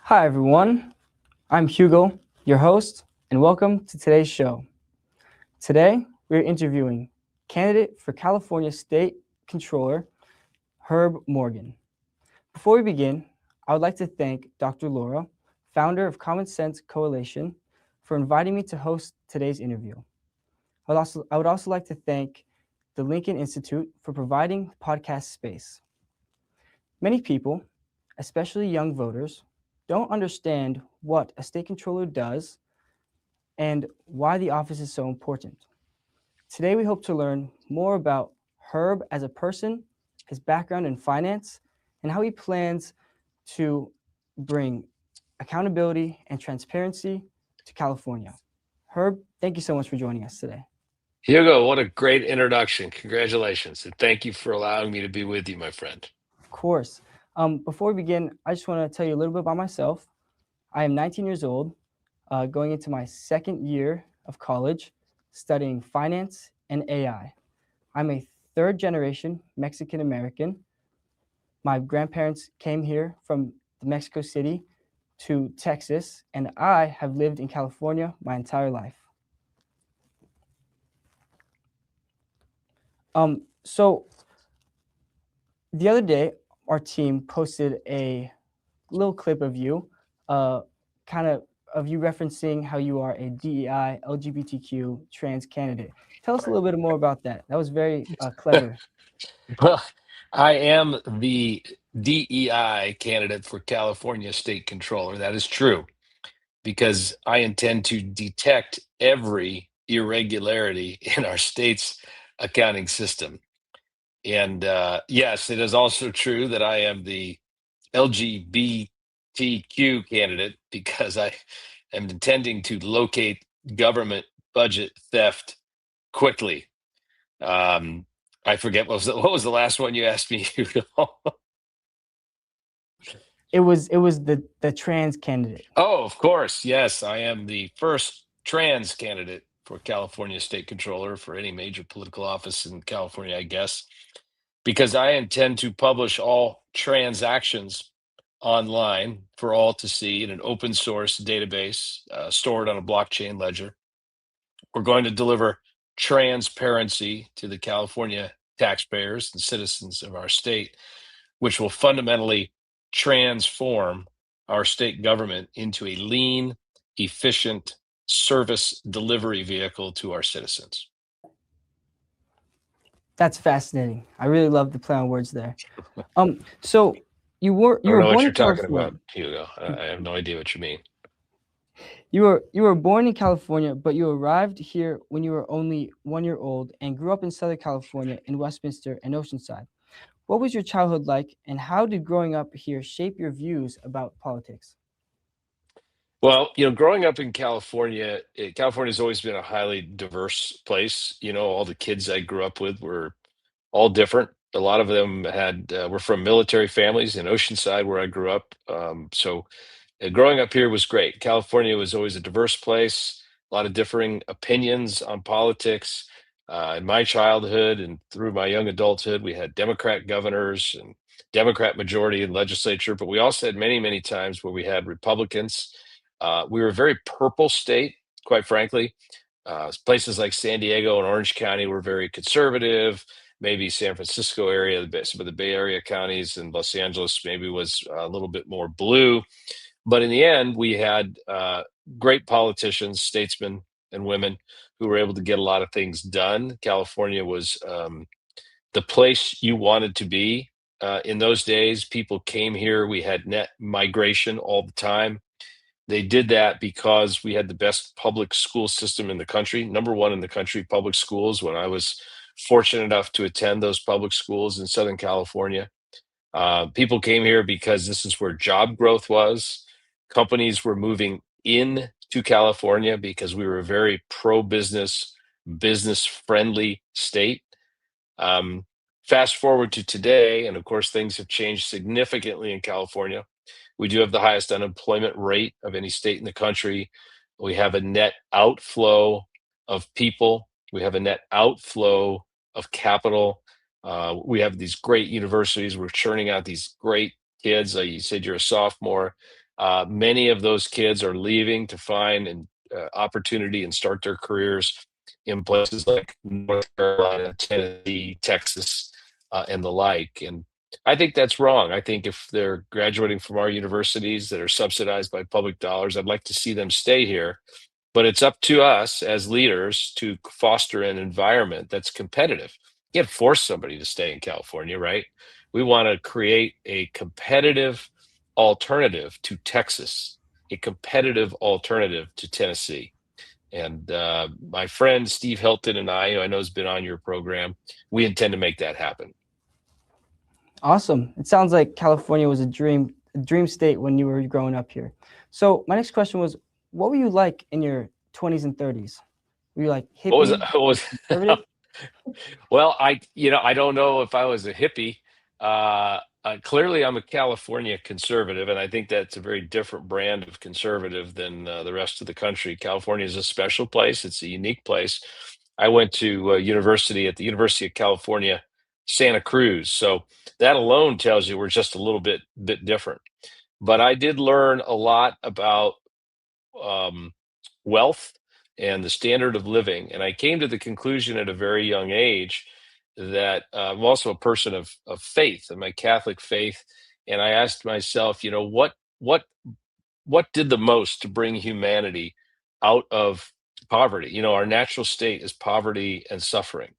Hi, everyone. I'm Hugo, your host, and welcome to today's show. Today, we're interviewing candidate for California State Controller, Herb Morgan. Before we begin, I would like to thank Dr. Laura, founder of Common Sense Coalition, for inviting me to host today's interview. I would also like to thank the Lincoln Institute for providing podcast space. Many people, especially young voters, don't understand what a state controller does and why the office is so important. Today, we hope to learn more about Herb as a person, his background in finance, and how he plans to bring accountability and transparency to California. Herb, thank you so much for joining us today. Hugo, what a great introduction. Congratulations. And thank you for allowing me to be with you, my friend. Of course. Before we begin, I just want to tell you a little bit about myself. I am 19 years old, going into my second year of college, studying finance and AI. I'm a third generation Mexican American. My grandparents came here from Mexico City to Texas, and I have lived in California my entire life. So the other day, our team posted a little clip of you, kind of you referencing how you are a DEI LGBTQ trans candidate. Tell us a little bit more about that. That was very clever. Well, I am the DEI candidate for California State Controller. That is true because I intend to detect every irregularity in our state's accounting system. And yes, it is also true that I am the LGBTQ candidate because I am intending to locate government budget theft quickly. Um, I forget what was the last one you asked me, Hugo? It was the trans candidate. Oh, of course. Yes, I am the first trans candidate for California State Controller for any major political office in California, I guess, because I intend to publish all transactions online for all to see in an open source database stored on a blockchain ledger. We're going to deliver transparency to the California taxpayers and citizens of our state, which will fundamentally transform our state government into a lean, efficient service delivery vehicle to our citizens. That's fascinating. I really love the play on words there. So I you don't were know what born you're in talking California. about, Hugo. I have no idea what you mean. You were born in California, but you arrived here when you were only 1 year old and grew up in Southern California in Westminster and Oceanside. What was your childhood like, and how did growing up here shape your views about politics? Well, growing up in California, California's always been a highly diverse place. All the kids I grew up with were all different. A lot of them were from military families in Oceanside, where I grew up. So growing up here was great. California was always a diverse place, a lot of differing opinions on politics. In my childhood and through my young adulthood, we had Democrat governors and Democrat majority in legislature, but we also had many, many times where we had Republicans. We were a very purple state, quite frankly. Places like San Diego and Orange County were very conservative. Maybe San Francisco area, some of the Bay Area counties, and Los Angeles maybe was a little bit more blue. But in the end, we had great politicians, statesmen, and women who were able to get a lot of things done. California was the place you wanted to be. In those days, people came here. We had net migration all the time. They did that because we had the best public school system in the country, number one in the country, public schools. When I was fortunate enough to attend those public schools in Southern California, people came here because this is where job growth was. Companies were moving in to California because we were a very pro-business, business-friendly state. Um, Fast forward to today, and of course, things have changed significantly in California. We do have the highest unemployment rate of any state in the country. We have a net outflow of people. We have a net outflow of capital. We have these great universities. We're churning out these great kids. You said you're a sophomore. Many of those kids are leaving to find an opportunity and start their careers in places like North Carolina, Tennessee, Texas, and the like. And I think that's wrong. I think if they're graduating from our universities that are subsidized by public dollars, I'd like to see them stay here. But it's up to us as leaders to foster an environment that's competitive. You can't force somebody to stay in California, right? We want to create a competitive alternative to Texas, a competitive alternative to Tennessee. And my friend Steve Hilton and I, who I know has been on your program, we intend to make that happen. Awesome. It sounds like California was a dream state when you were growing up here. So my next question was, what were you like in your 20s and 30s? Were you like What was hippie, what was conservative? Well, I don't know if I was a hippie. Clearly, I'm a California conservative, and I think that's a very different brand of conservative than the rest of the country. California is a special place. It's a unique place. I went to university at the University of California, Santa Cruz, so that alone tells you we're just a little bit different. But I did learn a lot about um, wealth and the standard of living. And I came to the conclusion at a very young age that I'm also a person of faith and my Catholic faith. And I asked myself, what did the most to bring humanity out of poverty? Our natural state is poverty and suffering.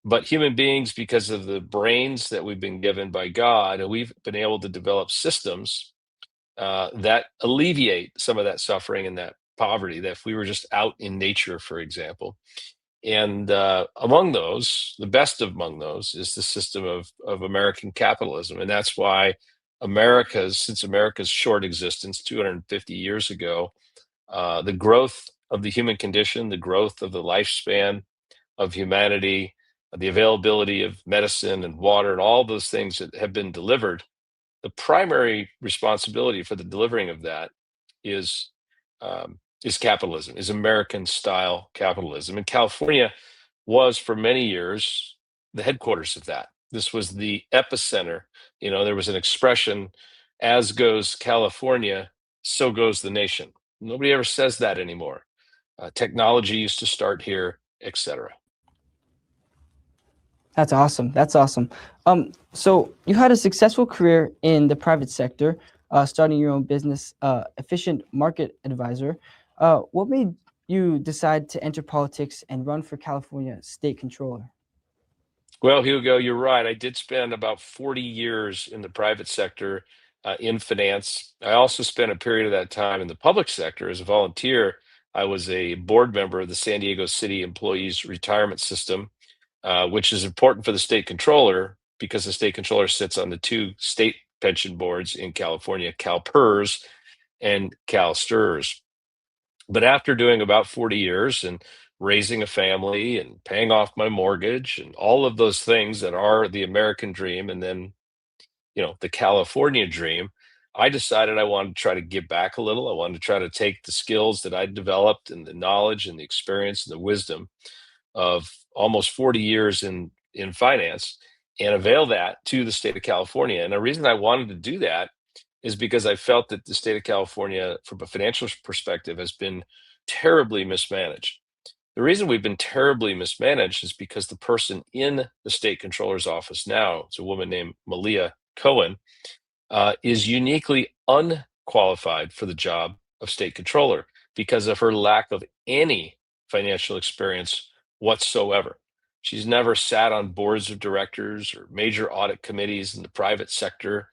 But human beings, because of the brains that we've been given by God, and we've been able to develop systems that alleviate some of that suffering and that poverty that if we were just out in nature, for example. And among those, the best among those is the system of American capitalism. And that's why since America's short existence 250 years ago, the growth of the human condition, the growth of the lifespan of humanity, the availability of medicine and water and all those things that have been delivered, the primary responsibility for the delivering of that is is capitalism, is American style capitalism. And California was for many years the headquarters of that. This was the epicenter. There was an expression, as goes California, so goes the nation. Nobody ever says that anymore. Technology used to start here, etc. That's awesome. That's awesome. So you had a successful career in the private sector, starting your own business, efficient market advisor. What made you decide to enter politics and run for California state controller? Well, Hugo, you're right. I did spend about 40 years in the private sector in finance. I also spent a period of that time in the public sector as a volunteer. I was a board member of the San Diego City Employees Retirement System, which is important for the state controller because the state controller sits on the two state pension boards in California, CalPERS and CalSTRS. But after doing about 40 years and raising a family and paying off my mortgage and all of those things that are the American dream and then, the California dream, I decided I wanted to try to give back a little. I wanted to try to take the skills that I developed and the knowledge and the experience and the wisdom of almost 40 years in finance and avail that to the state of California. And the reason I wanted to do that is because I felt that the state of California, from a financial perspective, has been terribly mismanaged. The reason we've been terribly mismanaged is because the person in the state controller's office now, it's a woman named Malia Cohen, is uniquely unqualified for the job of state controller because of her lack of any financial experience whatsoever. She's never sat on boards of directors or major audit committees in the private sector.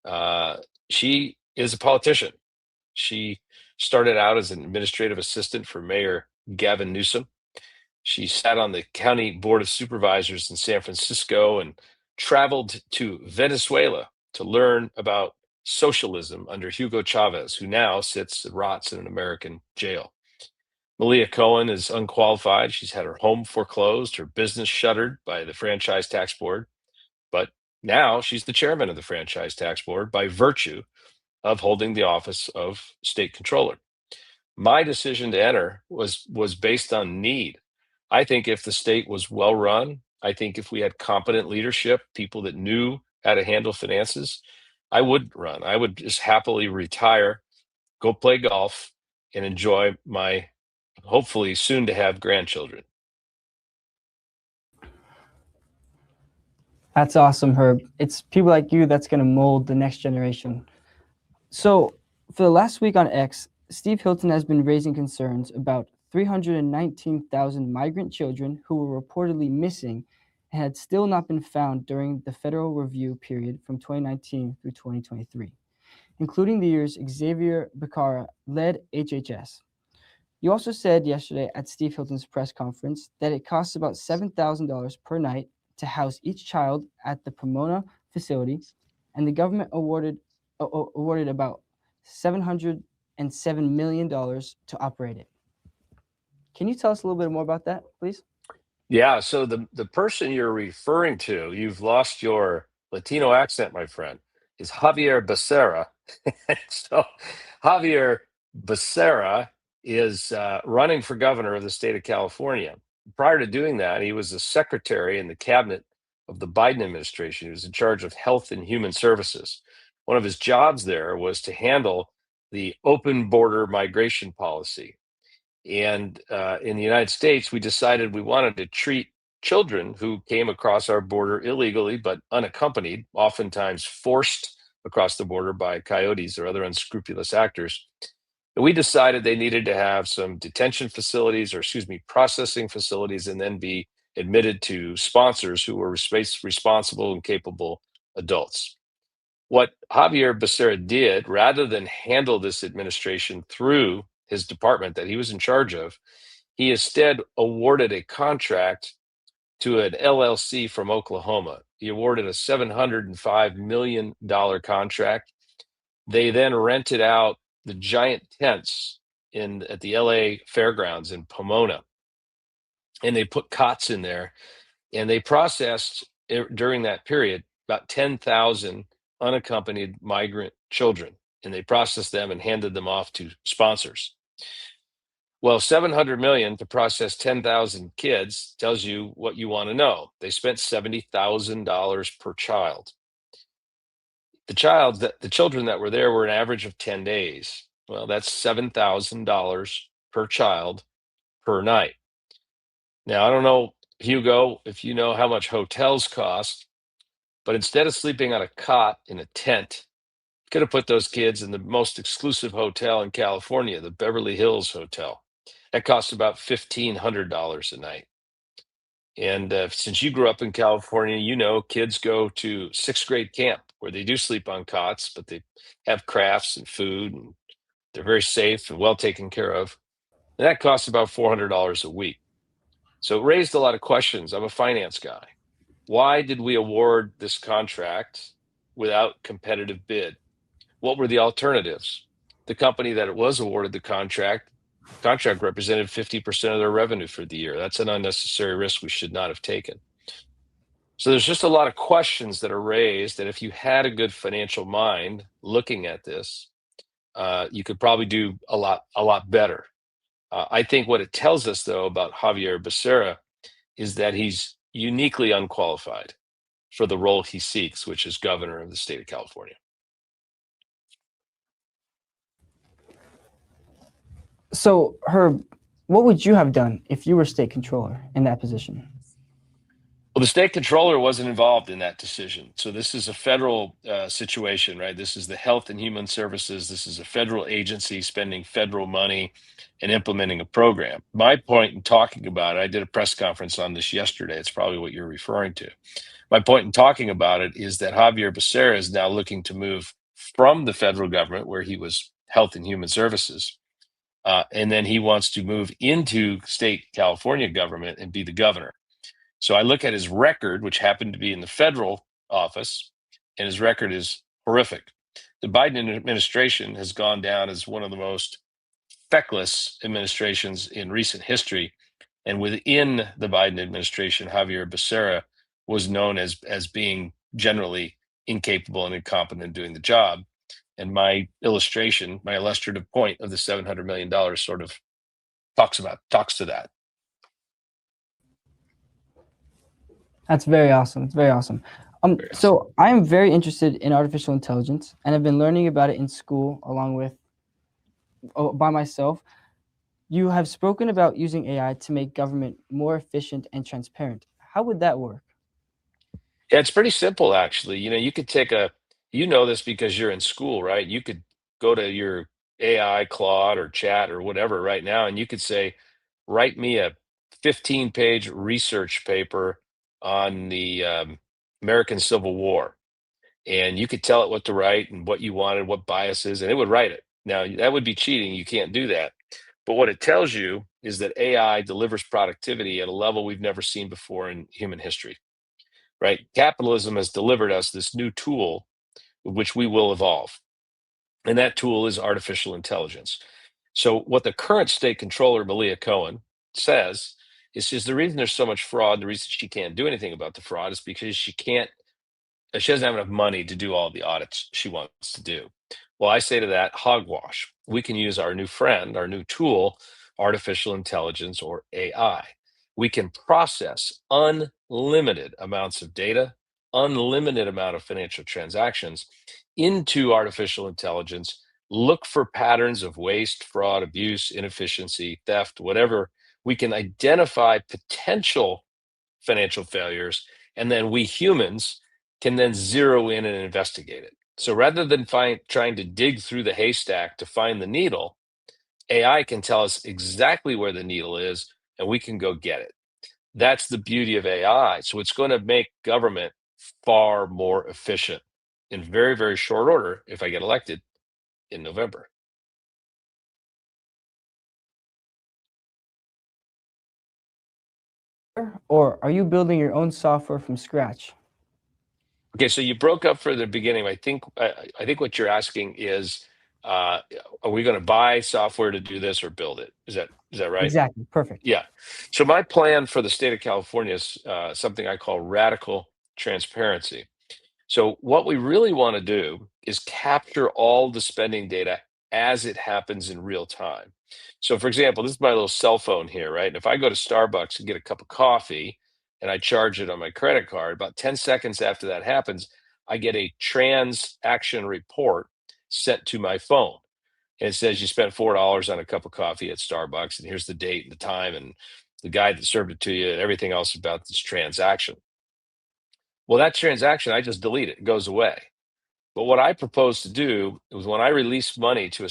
Uh, she is a politician. She started out as an administrative assistant for Mayor Gavin Newsom. She sat on the county board of supervisors in San Francisco and traveled to Venezuela to learn about socialism under Hugo Chavez, who now sits and rots in an American jail. Malia Cohen is unqualified. She's had her home foreclosed, her business shuttered by the Franchise Tax Board, but now she's the chairman of the Franchise Tax Board by virtue of holding the office of state controller. My decision to enter was based on need. I think if the state was well run, I think if we had competent leadership, people that knew how to handle finances, I wouldn't run. I would just happily retire, go play golf, and enjoy my hopefully soon to have grandchildren. That's awesome, Herb. It's people like you that's going to mold the next generation. So, for the last week on X, Steve Hilton has been raising concerns about 319,000 migrant children who were reportedly missing and had still not been found during the federal review period from 2019 through 2023, including the years Xavier Becerra led HHS. You also said yesterday at Steve Hilton's press conference that it costs about $7,000 per night to house each child at the Pomona facility, and the government awarded about $707 million to operate it. Can you tell us a little bit more about that, please? Yeah, so the person you're referring to, you've lost your Latino accent, my friend, is Javier Becerra. So Javier Becerra is running for governor of the state of California. Prior to doing that, he was the secretary in the cabinet of the Biden administration. He was in charge of health and human services. One of his jobs there was to handle the open border migration policy. And in the United States, we decided we wanted to treat children who came across our border illegally but unaccompanied, oftentimes forced across the border by coyotes or other unscrupulous actors. And we decided they needed to have some detention facilities, or excuse me, processing facilities, and then be admitted to sponsors who were responsible and capable adults. What Javier Becerra did, rather than handle this administration through his department that he was in charge of, he instead awarded a contract to an LLC from Oklahoma. He awarded a $705 million contract. They then rented out the giant tents at the LA fairgrounds in Pomona, and they put cots in there, and they processed during that period about 10,000 unaccompanied migrant children, and they processed them and handed them off to sponsors. Well, 700 million to process 10,000 kids tells you what you want to know. They spent $70,000 per child. The children that were there were an average of 10 days. Well, that's $7,000 per child per night. Now, I don't know, Hugo, if you know how much hotels cost, but instead of sleeping on a cot in a tent, could have put those kids in the most exclusive hotel in California, the Beverly Hills Hotel. That costs about $1,500 a night. And since you grew up in California, you know kids go to sixth grade camp where they do sleep on cots, but they have crafts and food, and they're very safe and well taken care of. And that costs about $400 a week. So it raised a lot of questions. I'm a finance guy. Why did we award this contract without competitive bid? What were the alternatives? The company that it was awarded the contract represented 50% of their revenue for the year. That's an unnecessary risk we should not have taken. So there's just a lot of questions that are raised, and if you had a good financial mind looking at this, you could probably do a lot better. I think what it tells us, though, about Javier Becerra is that he's uniquely unqualified for the role he seeks, which is governor of the state of California. So, Herb, what would you have done if you were state controller in that position? Well, the state controller wasn't involved in that decision. So this is a federal situation, right? This is the Health and Human Services. This is a federal agency spending federal money and implementing a program. My point in talking about it, I did a press conference on this yesterday. It's probably what you're referring to. My point in talking about it is that Javier Becerra is now looking to move from the federal government, where he was Health and Human Services, and then he wants to move into state California government and be the governor. So I look at his record, which happened to be in the federal office, and his record is horrific. The Biden administration has gone down as one of the most feckless administrations in recent history. And within the Biden administration, Javier Becerra was known as being generally incapable and incompetent in doing the job. And my illustrative point of the $700 million sort of talks to that. That's very awesome. It's very awesome. Yes. So I am very interested in artificial intelligence, and I've been learning about it in school along with by myself. You have spoken about using AI to make government more efficient and transparent. How would that work? Yeah, it's pretty simple actually. You could take you know this because you're in school, right? You could go to your AI, Claude or Chat or whatever right now, and you could say, write me a 15-page research paper on the American Civil War. And you could tell it what to write and what you wanted, what biases, and it would write it. Now, that would be cheating. You can't do that. But what it tells you is that AI delivers productivity at a level we've never seen before in human history, right? Capitalism has delivered us this new tool, which we will evolve. And that tool is artificial intelligence. So, what the current state controller, Malia Cohen, says is the reason there's so much fraud, the reason she can't do anything about the fraud is because she doesn't have enough money to do all the audits she wants to do. Well, I say to that, hogwash. We can use our new friend, our new tool, artificial intelligence or AI. We can process unlimited amounts of data, unlimited amount of financial transactions into artificial intelligence, look for patterns of waste, fraud, abuse, inefficiency, theft, whatever. We can identify potential financial failures, and then we humans can then zero in and investigate it. So rather than trying to dig through the haystack to find the needle, AI can tell us exactly where the needle is and we can go get it. That's the beauty of AI. So it's going to make government far more efficient in very, very short order if I get elected in November. Or are you building your own software from scratch? Okay, so you broke up for the beginning. I think what you're asking is, uh, are we going to buy software to do this or build it? Is that right? Exactly. Perfect. Yeah. So my plan for the state of California is something I call radical transparency. So what we really want to do is capture all the spending data as it happens in real time. So for example, this is my little cell phone here, right? And if I go to Starbucks and get a cup of coffee and I charge it on my credit card, about 10 seconds after that happens, I get a transaction report sent to my phone. And it says you spent $4 on a cup of coffee at Starbucks, and here's the date and the time and the guy that served it to you and everything else about this transaction. Well, that transaction, I just delete it. It goes away. But what I propose to do is when I release money to a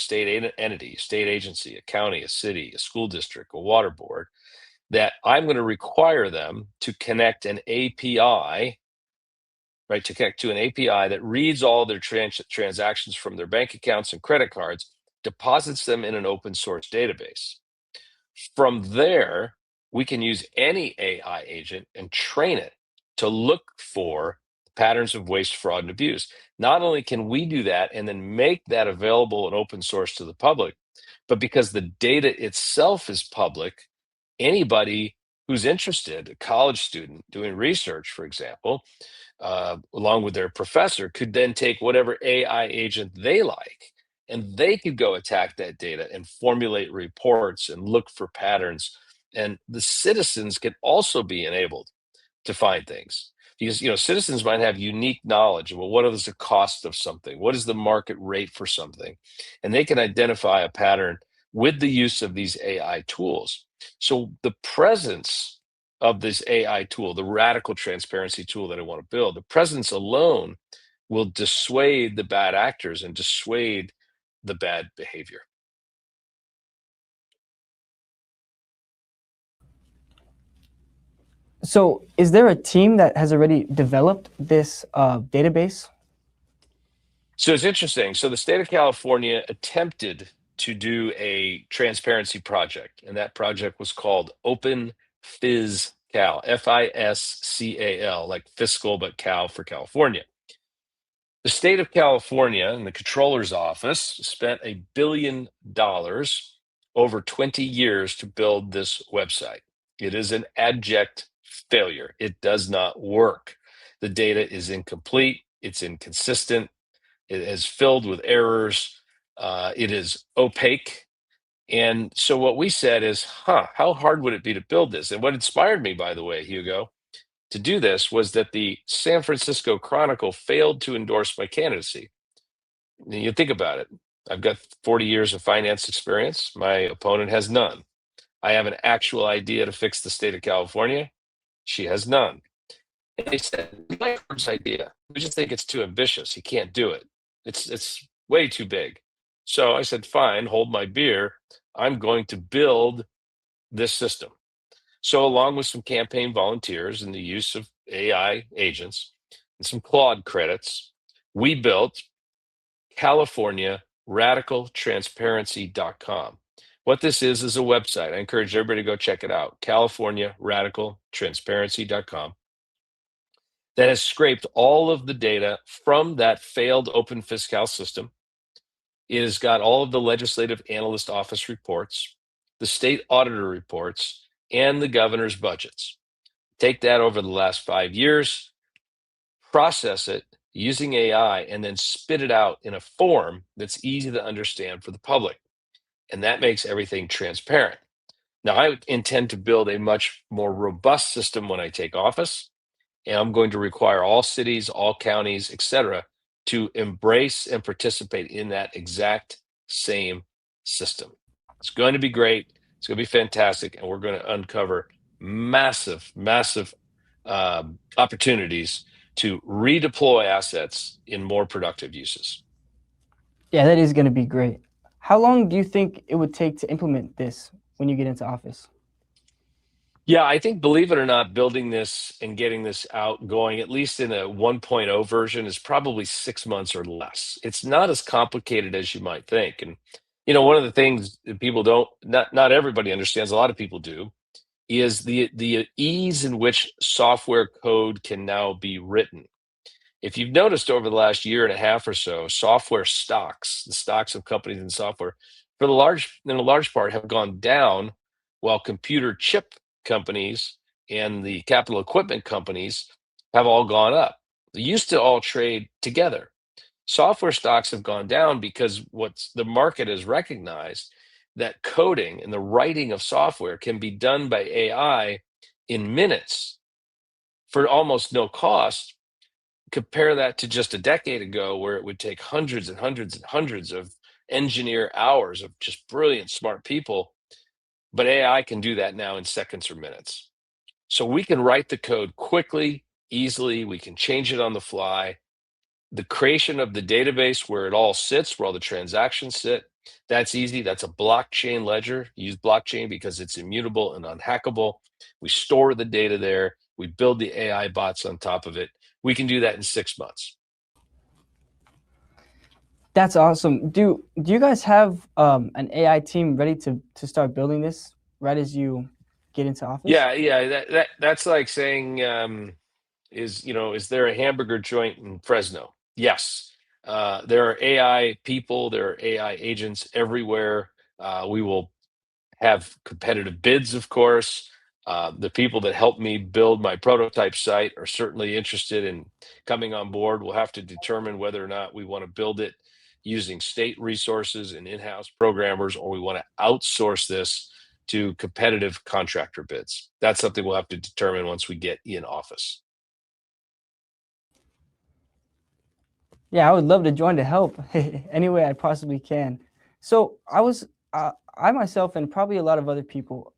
entity, a state agency, a county, a city, a school district, a water board, that I'm going to require them to connect an API, right? To connect to an API that reads all their transactions from their bank accounts and credit cards, deposits them in an open source database. From there, we can use any AI agent and train it to look for patterns of waste, fraud, and abuse. Not only can we do that and then make that available and open source to the public, but because the data itself is public, anybody who's interested, a college student doing research, for example, along with their professor, could then take whatever AI agent they like and they could go attack that data and formulate reports and look for patterns. And the citizens can also be enabled to find things because citizens might have unique knowledge of, well, what is the cost of something, what is the market rate for something, and they can identify a pattern with the use of these AI tools. So the presence of this AI tool, the radical transparency tool that I want to build, the presence alone will dissuade the bad actors and dissuade the bad behavior. So, is there a team that has already developed this database? So it's interesting. So the state of California attempted to do a transparency project, and that project was called Open Fiscal, FISCAL, like fiscal, but Cal for California. The state of California and the controller's office spent $1 billion over 20 years to build this website. It is an abject failure. It does not work. The data is incomplete, it's inconsistent, it is filled with errors. It is opaque. And so what we said is, how hard would it be to build this? And what inspired me, by the way, Hugo, to do this was that the San Francisco Chronicle failed to endorse my candidacy. You think about it. I've got 40 years of finance experience. My opponent has none. I have an actual idea to fix the state of California. She has none. And they said, "We like Herb's idea. We just think it's too ambitious. He can't do it. It's way too big." So I said, "Fine, hold my beer. I'm going to build this system." So, along with some campaign volunteers and the use of AI agents and some Claude credits, we built California radicaltransparency.com. What this is a website. I encourage everybody to go check it out. California radicaltransparency.com, that has scraped all of the data from that failed open fiscal system. It has got all of the legislative analyst office reports, the state auditor reports, and the governor's budgets. Take that over the last 5 years, process it using AI, and then spit it out in a form that's easy to understand for the public. And that makes everything transparent. Now, I intend to build a much more robust system when I take office, and I'm going to require all cities, all counties, et cetera, to embrace and participate in that exact same system. It's going to be great. It's going to be fantastic, and we're going to uncover massive, massive opportunities to redeploy assets in more productive uses. Yeah, that is going to be great. How long do you think it would take to implement this when you get into office? Yeah, I think, believe it or not, building this and getting this out going, at least in a 1.0 version, is probably 6 months or less. It's not as complicated as you might think. And, one of the things that people don't, not everybody understands, a lot of people do, is the ease in which software code can now be written. If you've noticed over the last year and a half or so, software stocks, the stocks of companies in software, in a large part, have gone down, while computer chip companies and the capital equipment companies have all gone up. They used to all trade together. Software stocks have gone down because what's the market has recognized that coding and the writing of software can be done by AI in minutes for almost no cost. Compare that to just a decade ago, where it would take hundreds and hundreds and hundreds of engineer hours of just brilliant, smart people. But AI can do that now in seconds or minutes. So we can write the code quickly, easily. We can change it on the fly. The creation of the database where it all sits, where all the transactions sit, that's easy. That's a blockchain ledger. Use blockchain because it's immutable and unhackable. We store the data there. We build the AI bots on top of it. We can do that in 6 months. That's awesome. Do you guys have an AI team ready to start building this right as you get into office? Yeah. That's like saying, is there a hamburger joint in Fresno? Yes. There are AI people, there are AI agents everywhere. We will have competitive bids, of course. The people that helped me build my prototype site are certainly interested in coming on board. We'll have to determine whether or not we want to build it using state resources and in-house programmers, or we want to outsource this to competitive contractor bids. That's something we'll have to determine once we get in office. Yeah, I would love to join to help any way I possibly can. So I myself and probably a lot of other people,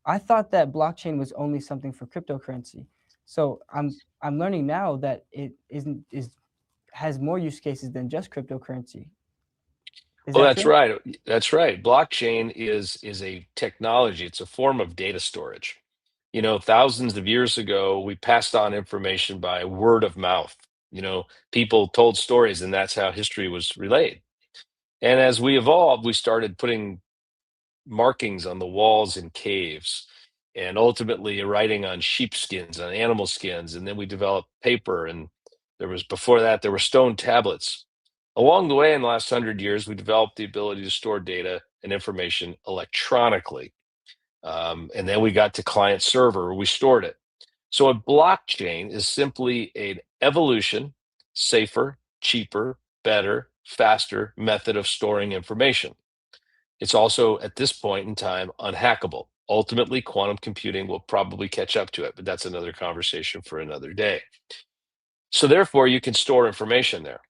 I thought that blockchain was only something for cryptocurrency. So I'm learning now that it has more use cases than just cryptocurrency. Is Oh, that that's true? right. That's right. Blockchain is a technology. It's a form of data storage. Thousands of years ago, we passed on information by word of mouth. People told stories, and that's how history was relayed. And as we evolved, we started putting markings on the walls in caves, and ultimately writing on sheepskins, on animal skins. And then we developed paper, and before that, there were stone tablets. Along the way, in the last 100 years, we developed the ability to store data and information electronically. And then we got to client server, where we stored it. So a blockchain is simply an evolution, safer, cheaper, better, faster method of storing information. It's also, at this point in time, unhackable. Ultimately, quantum computing will probably catch up to it, but that's another conversation for another day. So therefore, you can store information there.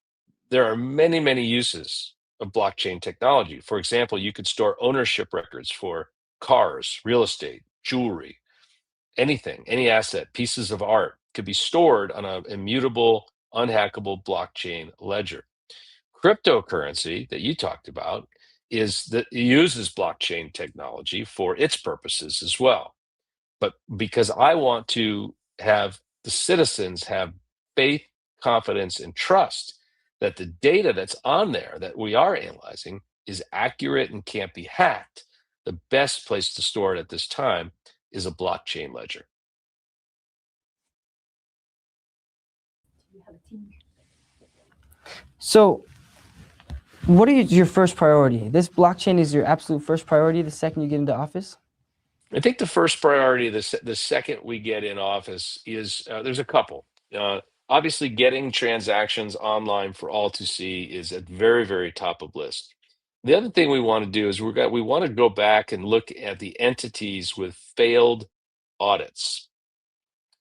There are many, many uses of blockchain technology. For example, you could store ownership records for cars, real estate, jewelry, anything, any asset, pieces of art could be stored on an immutable, unhackable blockchain ledger. Cryptocurrency that you talked about is that it uses blockchain technology for its purposes as well. But because I want to have the citizens have faith, confidence, and trust that the data that's on there that we are analyzing is accurate and can't be hacked, the best place to store it at this time is a blockchain ledger. So, what are your first priority? This blockchain is your absolute first priority the second you get into office? I think the first priority, the second we get in office, is there's a couple. Obviously, getting transactions online for all to see is at very, very top of list. The other thing we want to do is we want to go back and look at the entities with failed audits,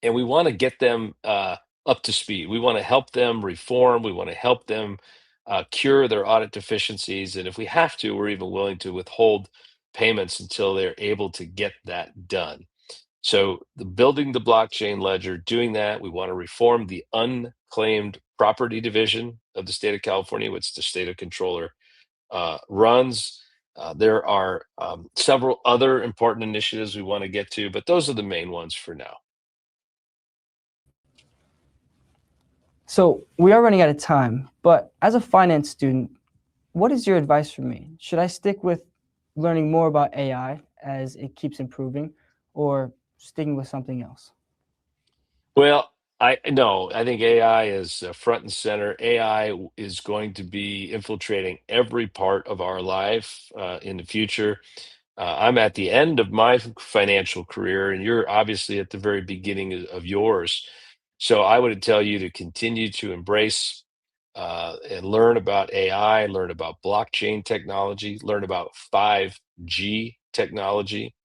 and we want to get them up to speed. We want to help them reform. We want to help them cure their audit deficiencies, and if we have to, we're even willing to withhold payments until they're able to get that done. So building the blockchain ledger, doing that, we want to reform the unclaimed property division of the state of California, which the state of controller runs. There are several other important initiatives we want to get to, but those are the main ones for now. So we are running out of time, but as a finance student, what is your advice for me? Should I stick with learning more about AI as it keeps improving, or sticking with something else? Well, I think AI is front and center. AI is going to be infiltrating every part of our life in the future. I'm at the end of my financial career, and you're obviously at the very beginning of yours. So I would tell you to continue to embrace and learn about AI, learn about blockchain technology, learn about 5G technology,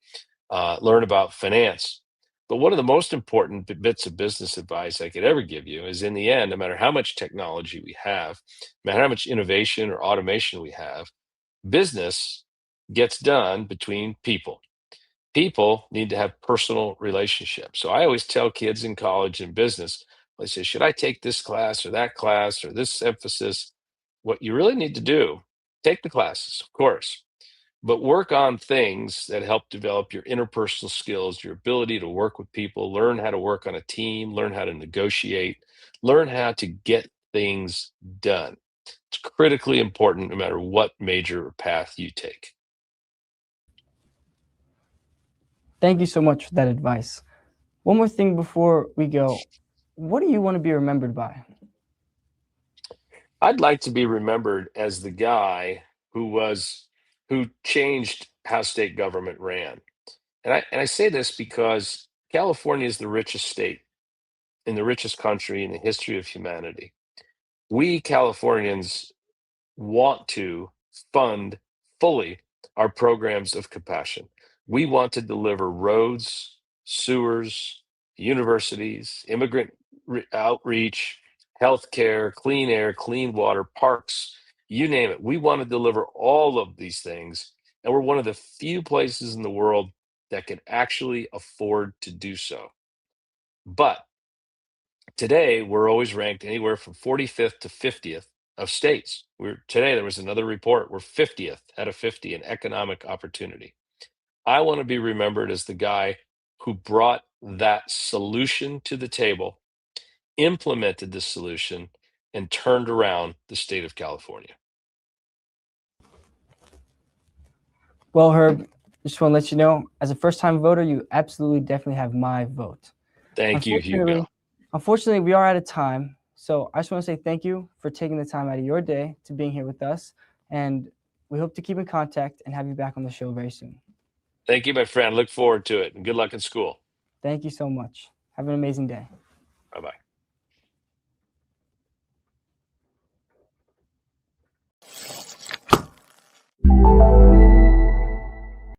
learn about finance. But one of the most important bits of business advice I could ever give you is in the end, no matter how much technology we have, no matter how much innovation or automation we have, business gets done between people. People need to have personal relationships. So I always tell kids in college and business, I say, should I take this class or that class or this emphasis? What you really need to do, take the classes, of course, but work on things that help develop your interpersonal skills, your ability to work with people, learn how to work on a team, learn how to negotiate, learn how to get things done. It's critically important no matter what major or path you take. Thank you so much for that advice. One more thing before we go. What do you want to be remembered by? I'd like to be remembered as the guy who changed how state government ran. And I say this because California is the richest state in the richest country in the history of humanity. We Californians want to fund fully our programs of compassion. We want to deliver roads, sewers, universities, immigrant outreach, healthcare, clean air, clean water, parks, you name it. We want to deliver all of these things. And we're one of the few places in the world that can actually afford to do so. But today, we're always ranked anywhere from 45th to 50th of states. Today there was another report. We're 50th out of 50 in economic opportunity. I want to be remembered as the guy who brought that solution to the table, implemented the solution, and turned around the state of California. Well, Herb, just want to let you know, as a first-time voter, you absolutely definitely have my vote. Thank you, Hugo. Unfortunately, we are out of time. So I just want to say thank you for taking the time out of your day to being here with us. And we hope to keep in contact and have you back on the show very soon. Thank you, my friend. Look forward to it. And good luck in school. Thank you so much. Have an amazing day. Bye-bye.